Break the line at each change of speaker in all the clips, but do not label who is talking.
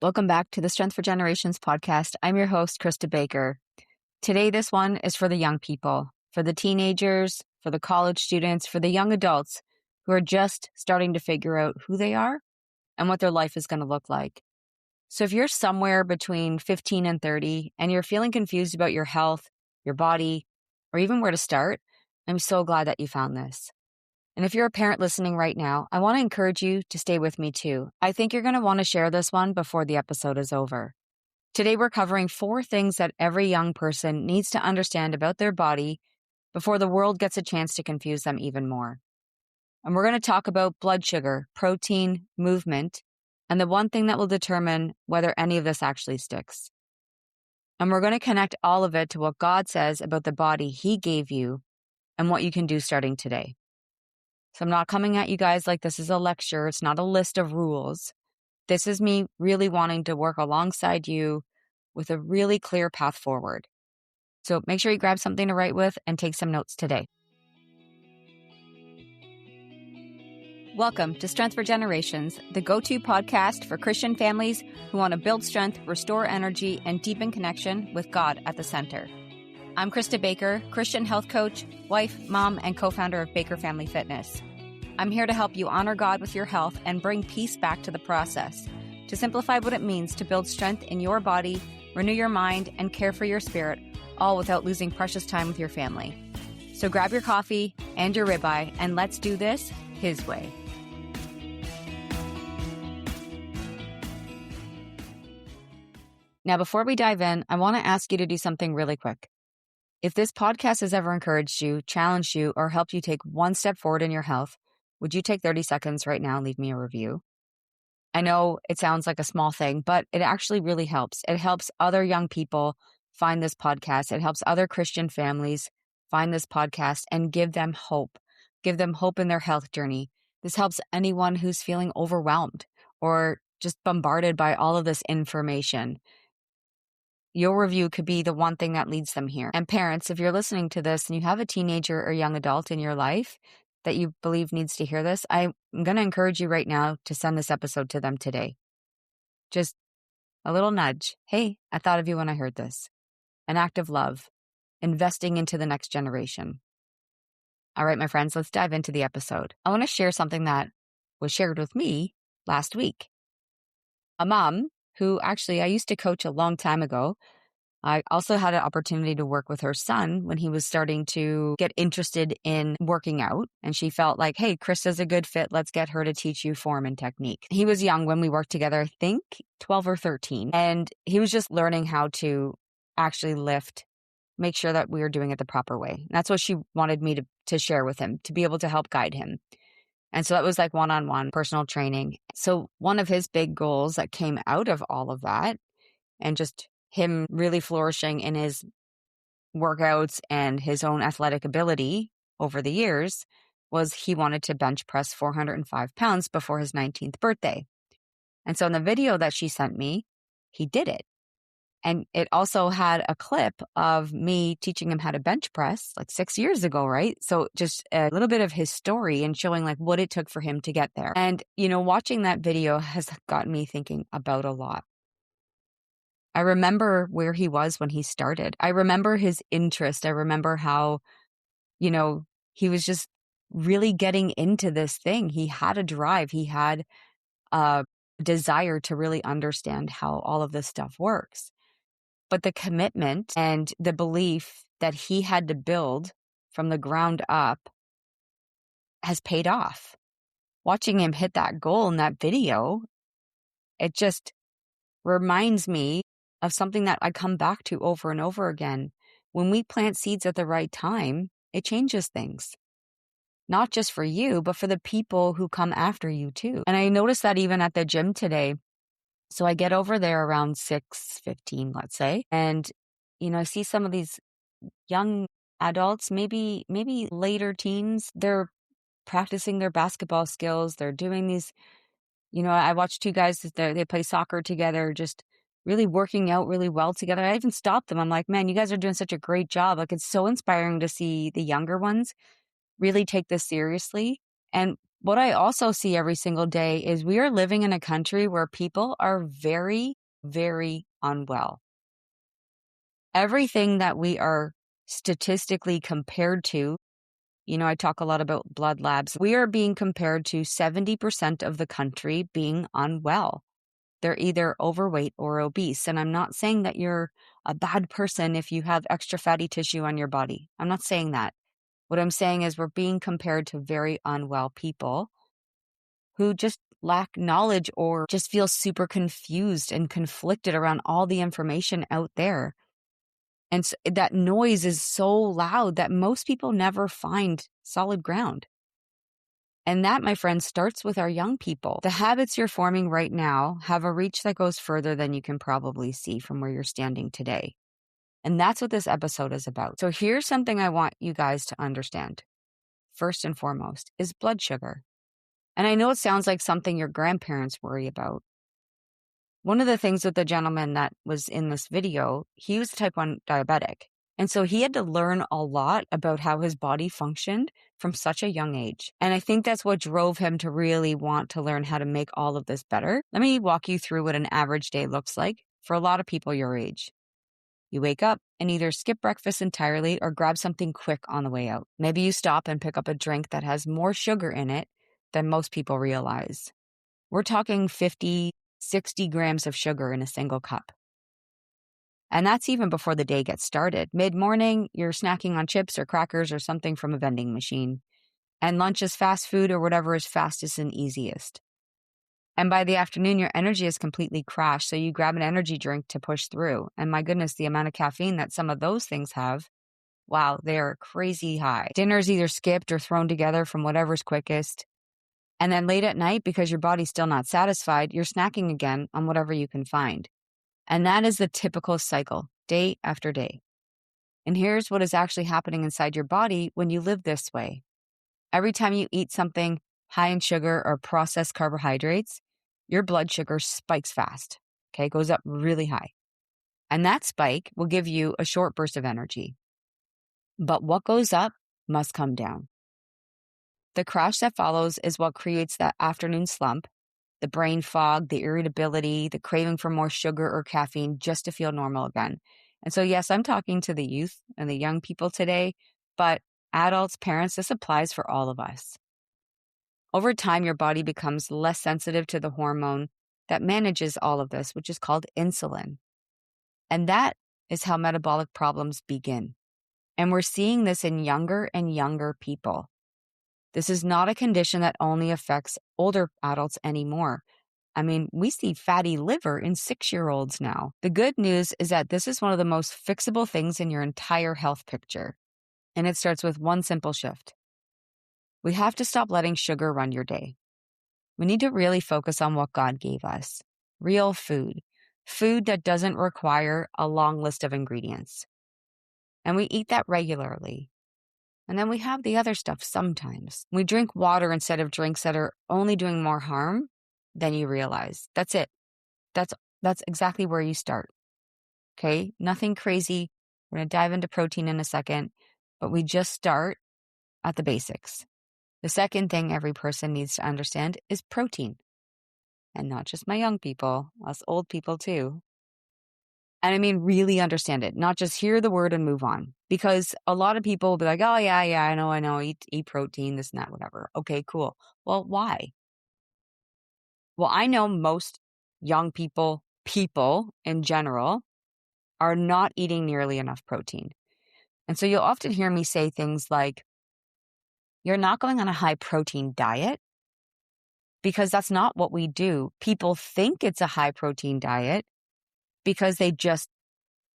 Welcome back to the Strength for Generations podcast. I'm your host, Krista Baker. Today, this one is for the young people, for the teenagers, for the college students, for the young adults who are just starting to figure out who they are and what their life is going to look like. So if you're somewhere between 15 and 30 and you're feeling confused about your health, your body, or even where to start, I'm so glad that you found this. And if you're a parent listening right now, I want to encourage you to stay with me too. I think you're going to want to share this one before the episode is over. Today, we're covering 4 things that every young person needs to understand about their body before the world gets a chance to confuse them even more. And we're going to talk about blood sugar, protein, movement, and the one thing that will determine whether any of this actually sticks. And we're going to connect all of it to what God says about the body He gave you and what you can do starting today. So I'm not coming at you guys like this is a lecture. It's not a list of rules. This is me really wanting to work alongside you with a really clear path forward. So make sure you grab something to write with and take some notes today. Welcome to Strength for Generations, the go-to podcast for Christian families who want to build strength, restore energy, and deepen connection with God at the center. I'm Krista Baker, Christian health coach, wife, mom, and co-founder of Baker Family Fitness. I'm here to help you honor God with your health and bring peace back to the process, to simplify what it means to build strength in your body, renew your mind, and care for your spirit, all without losing precious time with your family. So grab your coffee and your ribeye, and let's do this His way. Now, before we dive in, I want to ask you to do something really quick. If this podcast has ever encouraged you, challenged you, or helped you take one step forward in your health, would you take 30 seconds right now and leave me a review? I know it sounds like a small thing, but it actually really helps. It helps other young people find this podcast. It helps other Christian families find this podcast and give them hope. Give them hope in their health journey. This helps anyone who's feeling overwhelmed or just bombarded by all of this information. Your review could be the one thing that leads them here. And parents, if you're listening to this and you have a teenager or young adult in your life that you believe needs to hear this, I'm going to encourage you right now to send this episode to them today. Just a little nudge. Hey, I thought of you when I heard this. An act of love, investing into the next generation. All right, my friends, let's dive into the episode. I want to share something that was shared with me last week. A mom who actually I used to coach a long time ago. I also had an opportunity to work with her son when he was starting to get interested in working out. And she felt like, hey, Krista's a good fit. Let's get her to teach you form and technique. He was young when we worked together, I think 12 or 13. And he was just learning how to actually lift, make sure that we were doing it the proper way. And that's what she wanted me to share with him, to be able to help guide him. And so that was like one-on-one personal training. So one of his big goals that came out of all of that and just him really flourishing in his workouts and his own athletic ability over the years was he wanted to bench press 405 pounds before his 19th birthday. And so in the video that she sent me, he did it. And it also had a clip of me teaching him how to bench press like 6 years ago, right? So just a little bit of his story and showing like what it took for him to get there. And, watching that video has gotten me thinking about a lot. I remember where he was when he started. I remember his interest. I remember how, he was just really getting into this thing. He had a drive. He had a desire to really understand how all of this stuff works. But the commitment and the belief that he had to build from the ground up has paid off. Watching him hit that goal in that video, it just reminds me of something that I come back to over and over again. When we plant seeds at the right time, it changes things. Not just for you, but for the people who come after you too. And I noticed that even at the gym today. So I get over there around 6:15, let's say. And, I see some of these young adults, maybe later teens, they're practicing their basketball skills. They're doing these, I watch 2 guys, they play soccer together, just really working out really well together. I even stopped them. I'm like, man, you guys are doing such a great job. Like, it's so inspiring to see the younger ones really take this seriously. And what I also see every single day is we are living in a country where people are very, very unwell. Everything that we are statistically compared to, I talk a lot about blood labs. We are being compared to 70% of the country being unwell. They're either overweight or obese. And I'm not saying that you're a bad person if you have extra fatty tissue on your body. I'm not saying that. What I'm saying is we're being compared to very unwell people who just lack knowledge or just feel super confused and conflicted around all the information out there. And that noise is so loud that most people never find solid ground. And that, my friends, starts with our young people. The habits you're forming right now have a reach that goes further than you can probably see from where you're standing today. And that's what this episode is about. So here's something I want you guys to understand. First and foremost is blood sugar. And I know it sounds like something your grandparents worry about. One of the things with the gentleman that was in this video, he was type 1 diabetic. And so he had to learn a lot about how his body functioned from such a young age. And I think that's what drove him to really want to learn how to make all of this better. Let me walk you through what an average day looks like for a lot of people your age. You wake up and either skip breakfast entirely or grab something quick on the way out. Maybe you stop and pick up a drink that has more sugar in it than most people realize. We're talking 50, 60 grams of sugar in a single cup. And that's even before the day gets started. Mid-morning, you're snacking on chips or crackers or something from a vending machine. And lunch is fast food or whatever is fastest and easiest. And by the afternoon, your energy is completely crashed, so you grab an energy drink to push through. And my goodness, the amount of caffeine that some of those things have, wow, they're crazy high. Dinner's either skipped or thrown together from whatever's quickest. And then late at night, because your body's still not satisfied, you're snacking again on whatever you can find. And that is the typical cycle, day after day. And here's what is actually happening inside your body when you live this way. Every time you eat something high in sugar or processed carbohydrates, your blood sugar spikes fast, okay? Goes up really high. And that spike will give you a short burst of energy. But what goes up must come down. The crash that follows is what creates that afternoon slump, the brain fog, the irritability, the craving for more sugar or caffeine just to feel normal again. And so, yes, I'm talking to the youth and the young people today, but adults, parents, this applies for all of us. Over time, your body becomes less sensitive to the hormone that manages all of this, which is called insulin. And that is how metabolic problems begin. And we're seeing this in younger and younger people. This is not a condition that only affects older adults anymore. I mean, we see fatty liver in 6-year-olds now. The good news is that this is one of the most fixable things in your entire health picture. And it starts with one simple shift. We have to stop letting sugar run your day. We need to really focus on what God gave us. Real food. Food that doesn't require a long list of ingredients. And we eat that regularly. And then we have the other stuff sometimes. We drink water instead of drinks that are only doing more harm than you realize. That's it. That's exactly where you start. Okay? Nothing crazy. We're going to dive into protein in a second, but we just start at the basics. The second thing every person needs to understand is protein. And not just my young people, us old people too. And I mean, really understand it, not just hear the word and move on. Because a lot of people will be like, oh, yeah, I know, eat protein, this and that, whatever. Okay, cool. Well, why? Well, I know most young people in general, are not eating nearly enough protein. And so you'll often hear me say things like, you're not going on a high protein diet, because that's not what we do. People think it's a high protein diet because they just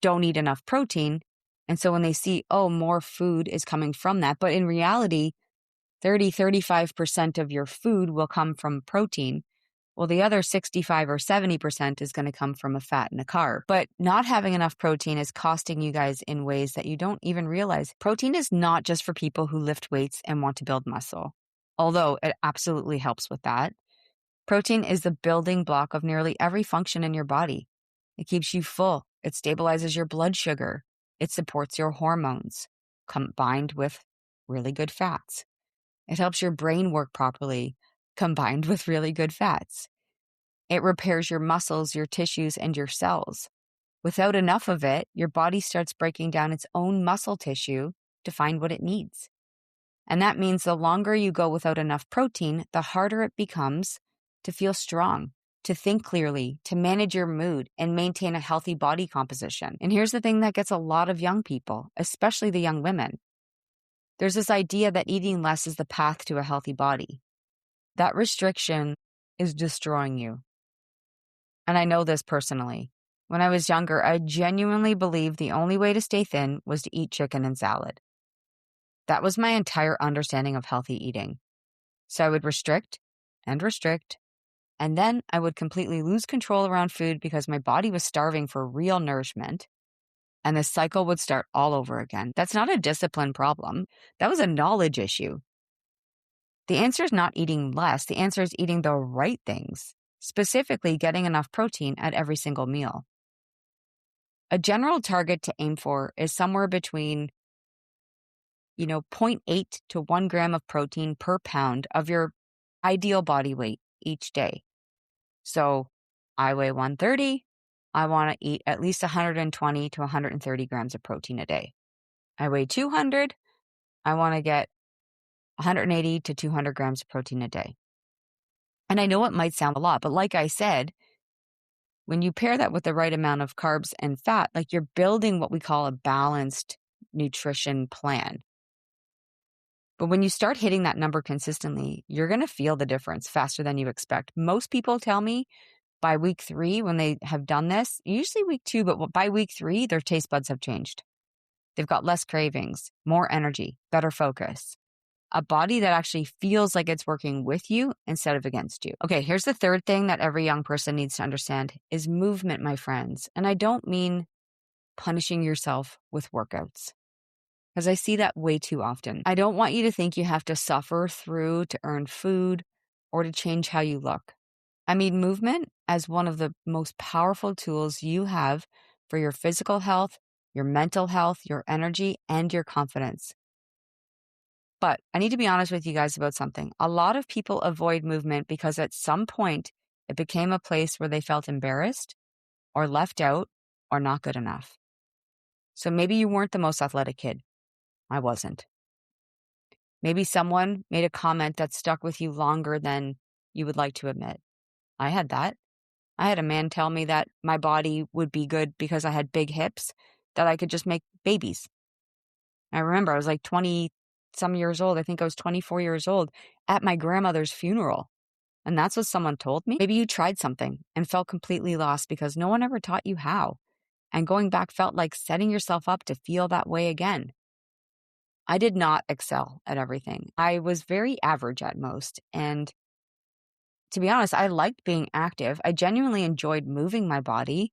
don't eat enough protein. And so when they see, oh, more food is coming from that. But in reality, 35% of your food will come from protein. Well, the other 65 or 70% is going to come from a fat and a carb. But not having enough protein is costing you guys in ways that you don't even realize. Protein is not just for people who lift weights and want to build muscle, although it absolutely helps with that. Protein is the building block of nearly every function in your body. It keeps you full. It stabilizes your blood sugar. It supports your hormones, combined with really good fats. It helps your brain work properly, combined with really good fats. It repairs your muscles, your tissues, and your cells. Without enough of it, your body starts breaking down its own muscle tissue to find what it needs. And that means the longer you go without enough protein, the harder it becomes to feel strong, to think clearly, to manage your mood, and maintain a healthy body composition. And here's the thing that gets a lot of young people, especially the young women. There's this idea that eating less is the path to a healthy body. That restriction is destroying you. And I know this personally. When I was younger, I genuinely believed the only way to stay thin was to eat chicken and salad. That was my entire understanding of healthy eating. So I would restrict, and then I would completely lose control around food because my body was starving for real nourishment, and the cycle would start all over again. That's not a discipline problem. That was a knowledge issue. The answer is not eating less. The answer is eating the right things, specifically getting enough protein at every single meal. A general target to aim for is somewhere between 0.8 to 1 gram of protein per pound of your ideal body weight each day. So I weigh 130. I want to eat at least 120 to 130 grams of protein a day. I weigh 200. I want to get 180 to 200 grams of protein a day. And I know it might sound a lot, but like I said, when you pair that with the right amount of carbs and fat, like you're building what we call a balanced nutrition plan. But when you start hitting that number consistently, you're going to feel the difference faster than you expect. Most people tell me by week 3, when they have done this, usually week 2, but by week 3, their taste buds have changed. They've got less cravings, more energy, better focus. A body that actually feels like it's working with you instead of against you. Okay, here's the third thing that every young person needs to understand is movement, my friends. And I don't mean punishing yourself with workouts, because I see that way too often. I don't want you to think you have to suffer through to earn food or to change how you look. I mean movement as one of the most powerful tools you have for your physical health, your mental health, your energy, and your confidence. But I need to be honest with you guys about something. A lot of people avoid movement because at some point it became a place where they felt embarrassed or left out or not good enough. So maybe you weren't the most athletic kid. I wasn't. Maybe someone made a comment that stuck with you longer than you would like to admit. I had that. I had a man tell me that my body would be good because I had big hips, that I could just make babies. I remember I was like 20 some years old. I think I was 24 years old at my grandmother's funeral. And that's what someone told me. Maybe you tried something and felt completely lost because no one ever taught you how. And going back felt like setting yourself up to feel that way again. I did not excel at everything. I was very average at most. And to be honest, I liked being active. I genuinely enjoyed moving my body,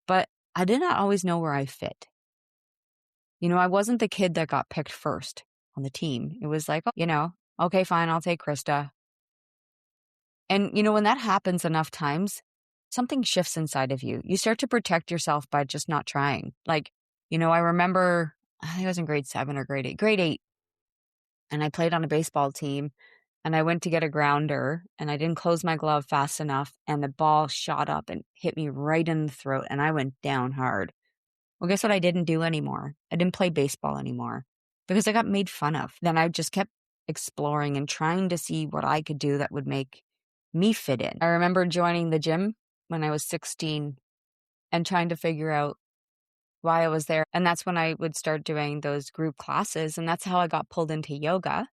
but I did not always know where I fit. I wasn't the kid that got picked first on the team. It was like, okay, fine, I'll take Krista. And, when that happens enough times, something shifts inside of you. You start to protect yourself by just not trying. Like, I remember, I think I was in grade 7 or grade 8, and I played on a baseball team, and I went to get a grounder, and I didn't close my glove fast enough, and the ball shot up and hit me right in the throat, and I went down hard. Well, guess what I didn't do anymore? I didn't play baseball anymore because I got made fun of. Then I just kept exploring and trying to see what I could do that would make me fit in. I remember joining the gym when I was 16 and trying to figure out why I was there. And that's when I would start doing those group classes. And that's how I got pulled into yoga.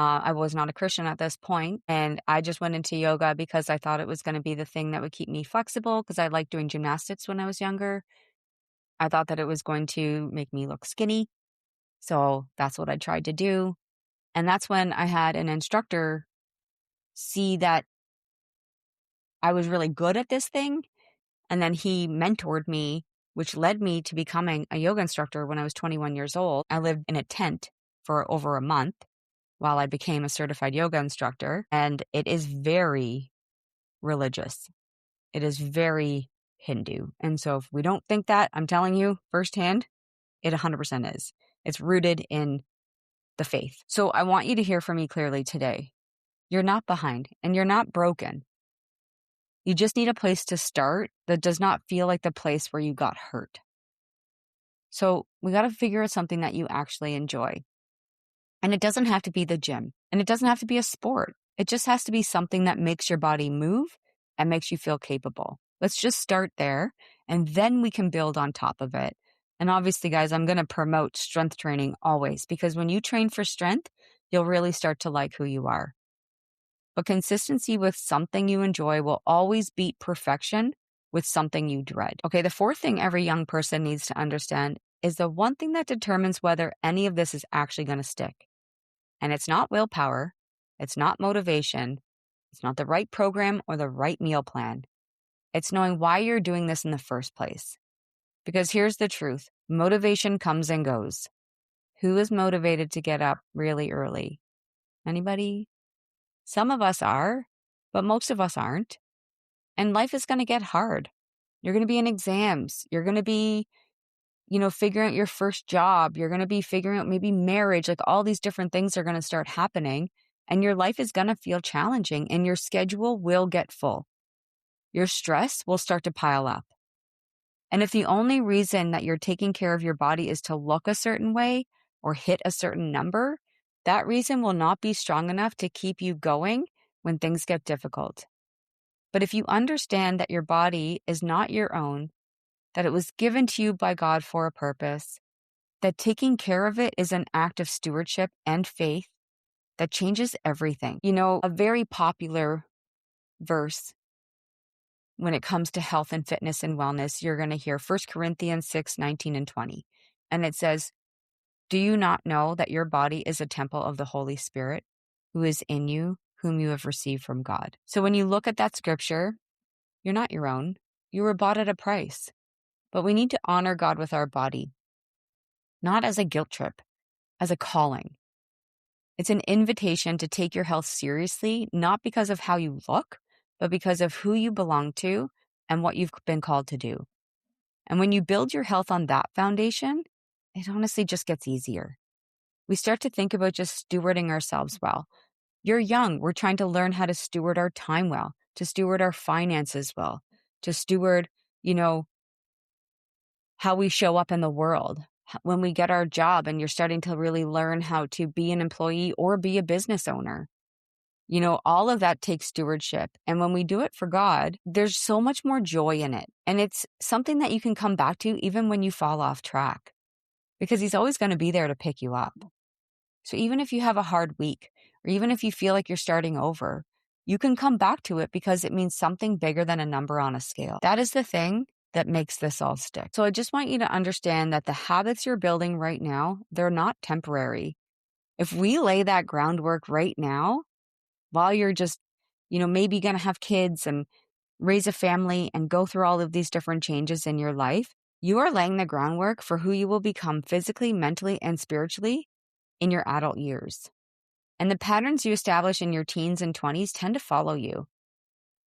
I was not a Christian at this point, and I just went into yoga because I thought it was going to be the thing that would keep me flexible because I liked doing gymnastics when I was younger. I thought that it was going to make me look skinny. So that's what I tried to do. And that's when I had an instructor see that I was really good at this thing. And then he mentored me, which led me to becoming a yoga instructor when I was 21 years old. I lived in a tent for over a month while I became a certified yoga instructor. And it is very religious. It is very Hindu. And so if we don't think that, I'm telling you firsthand, it 100% is. It's rooted in the faith. So I want you to hear from me clearly today. You're not behind and you're not broken. You just need a place to start that does not feel like the place where you got hurt. So we got to figure out something that you actually enjoy. And it doesn't have to be the gym, and it doesn't have to be a sport. It just has to be something that makes your body move and makes you feel capable. Let's just start there, and then we can build on top of it. And obviously, guys, I'm going to promote strength training always, because when you train for strength, you'll really start to like who you are. But consistency with something you enjoy will always beat perfection with something you dread. Okay, the fourth thing every young person needs to understand is the one thing that determines whether any of this is actually going to stick. And it's not willpower, it's not motivation, it's not the right program or the right meal plan. It's knowing why you're doing this in the first place. Because here's the truth, motivation comes and goes. Who is motivated to get up really early? Anybody? Some of us are, but most of us aren't. And life is going to get hard. You're going to be in exams. You're going to be, figuring out your first job. You're going to be figuring out maybe marriage. Like all these different things are going to start happening. And your life is going to feel challenging and your schedule will get full. Your stress will start to pile up. And if the only reason that you're taking care of your body is to look a certain way or hit a certain number, that reason will not be strong enough to keep you going when things get difficult. But if you understand that your body is not your own, that it was given to you by God for a purpose, that taking care of it is an act of stewardship and faith, that changes everything. A very popular verse when it comes to health and fitness and wellness, you're going to hear 1 Corinthians 6:19 and 20. And it says, "Do you not know that your body is a temple of the Holy Spirit who is in you, whom you have received from God?" So when you look at that scripture, you're not your own. You were bought at a price. But we need to honor God with our body, not as a guilt trip, as a calling. It's an invitation to take your health seriously, not because of how you look, but because of who you belong to and what you've been called to do. And when you build your health on that foundation, it honestly just gets easier. We start to think about just stewarding ourselves well. You're young. We're trying to learn how to steward our time well, to steward our finances well, to steward, how we show up in the world. When we get our job and you're starting to really learn how to be an employee or be a business owner, all of that takes stewardship. And when we do it for God, there's so much more joy in it. And it's something that you can come back to even when you fall off track, because He's always going to be there to pick you up. So even if you have a hard week, or even if you feel like you're starting over, you can come back to it because it means something bigger than a number on a scale. That is the thing that makes this all stick. So I just want you to understand that the habits you're building right now, they're not temporary. If we lay that groundwork right now, while you're just, maybe going to have kids and raise a family and go through all of these different changes in your life, you are laying the groundwork for who you will become physically, mentally, and spiritually in your adult years. And the patterns you establish in your teens and 20s tend to follow you.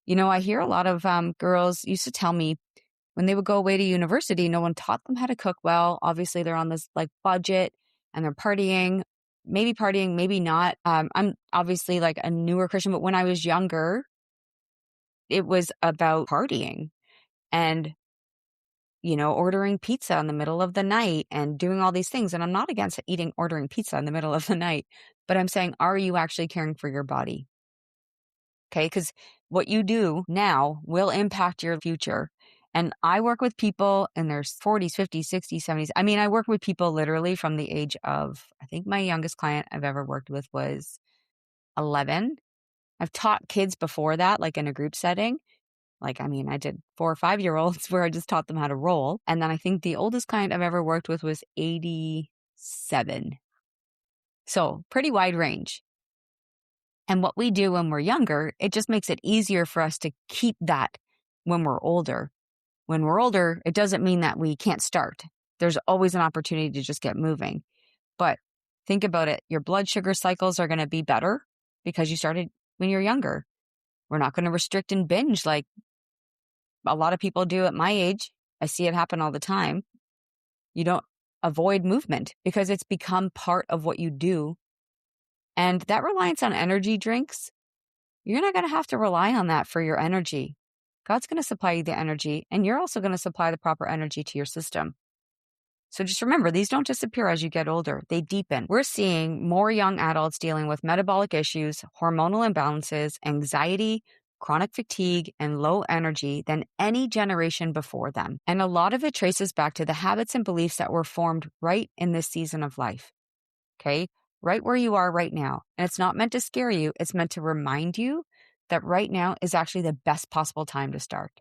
I hear a lot of girls used to tell me, when they would go away to university, no one taught them how to cook well. Obviously, they're on this budget and they're partying, maybe not. I'm obviously a newer Christian, but when I was younger, it was about partying and, ordering pizza in the middle of the night and doing all these things. And I'm not against ordering pizza in the middle of the night, but I'm saying, are you actually caring for your body? Okay, because what you do now will impact your future. And I work with people in their 40s, 50s, 60s, 70s. I mean, I work with people literally from the age of, I think my youngest client I've ever worked with was 11. I've taught kids before that, in a group setting. I did 4 or 5-year-olds where I just taught them how to roll. And then I think the oldest client I've ever worked with was 87. So pretty wide range. And what we do when we're younger, it just makes it easier for us to keep that when we're older. When we're older, it doesn't mean that we can't start. There's always an opportunity to just get moving. But think about it. Your blood sugar cycles are going to be better because you started when you're younger. We're not going to restrict and binge like a lot of people do at my age. I see it happen all the time. avoid movement because it's become part of what you do. And that reliance on energy drinks, you're not going to have to rely on that for your energy. God's going to supply you the energy, and you're also going to supply the proper energy to your system. So just remember, these don't disappear as you get older. They deepen. We're seeing more young adults dealing with metabolic issues, hormonal imbalances, anxiety, chronic fatigue, and low energy than any generation before them. And a lot of it traces back to the habits and beliefs that were formed right in this season of life. Okay? Right where you are right now. And it's not meant to scare you. It's meant to remind you that right now is actually the best possible time to start.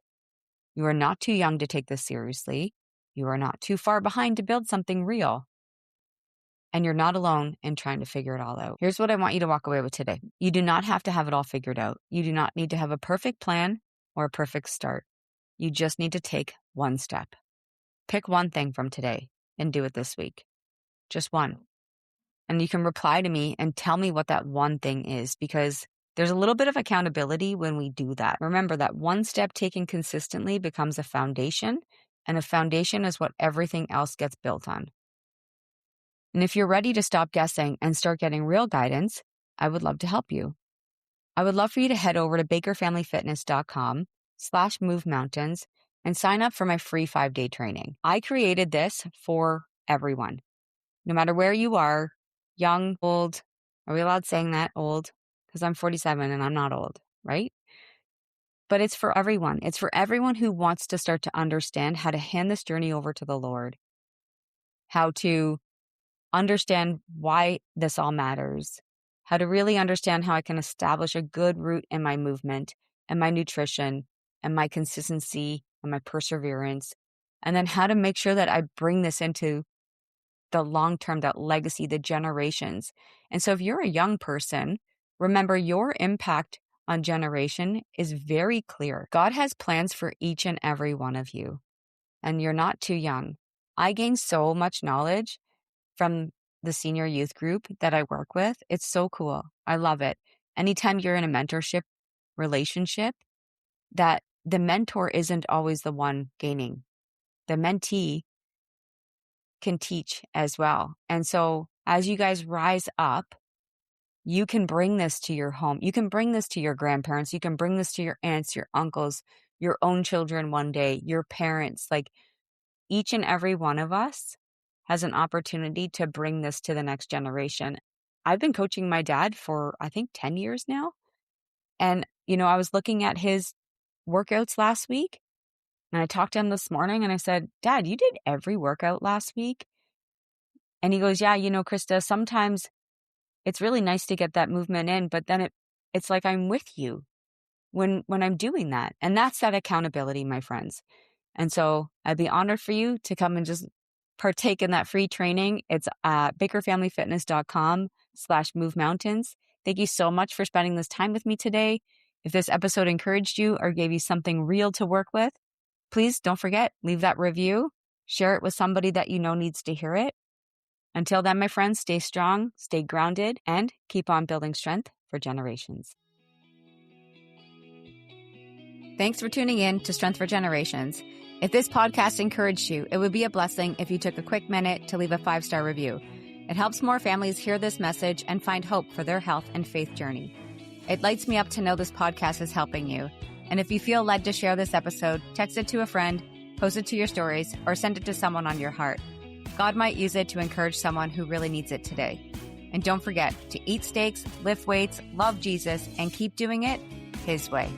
You are not too young to take this seriously. You are not too far behind to build something real. And you're not alone in trying to figure it all out. Here's what I want you to walk away with today. You do not have to have it all figured out. You do not need to have a perfect plan or a perfect start. You just need to take one step. Pick one thing from today and do it this week. Just one. And you can reply to me and tell me what that one thing is, because there's a little bit of accountability when we do that. Remember that one step taken consistently becomes a foundation, and a foundation is what everything else gets built on. And if you're ready to stop guessing and start getting real guidance, I would love to help you. I would love for you to head over to bakerfamilyfitness.com/movemountains and sign up for my free 5-day training. I created this for everyone, no matter where you are, young, old. Are we allowed saying that, old? Because I'm 47 and I'm not old, right? But it's for everyone. It's for everyone who wants to start to understand how to hand this journey over to the Lord, how to understand why this all matters, how to really understand how I can establish a good route in my movement and my nutrition and my consistency and my perseverance, and then how to make sure that I bring this into the long term, that legacy, the generations. And so if you're a young person, remember your impact on generation is very clear. God has plans for each and every one of you, and you're not too young. I gained so much knowledge from the senior youth group that I work with. It's so cool. I love it. Anytime you're in a mentorship relationship, that the mentor isn't always the one gaining. The mentee can teach as well. And so as you guys rise up, you can bring this to your home. You can bring this to your grandparents. You can bring this to your aunts, your uncles, your own children one day, your parents. Like, each and every one of us has an opportunity to bring this to the next generation. I've been coaching my dad for, I think, 10 years now. And, I was looking at his workouts last week, and I talked to him this morning and I said, Dad, you did every workout last week? And he goes, yeah, Krista, sometimes it's really nice to get that movement in, but then it's like I'm with you when I'm doing that. And that's that accountability, my friends. And so I'd be honored for you to come and just partake in that free training. It's bakerfamilyfitness.com/movemountains. Thank you so much for spending this time with me today. If this episode encouraged you or gave you something real to work with, please don't forget, leave that review, share it with somebody that you know needs to hear it. Until then, my friends, stay strong, stay grounded, and keep on building strength for generations. Thanks for tuning in to Strength for Generations. If this podcast encouraged you, it would be a blessing if you took a quick minute to leave a 5-star review. It helps more families hear this message and find hope for their health and faith journey. It lights me up to know this podcast is helping you. And if you feel led to share this episode, text it to a friend, post it to your stories, or send it to someone on your heart. God might use it to encourage someone who really needs it today. And don't forget to eat steaks, lift weights, love Jesus, and keep doing it His way.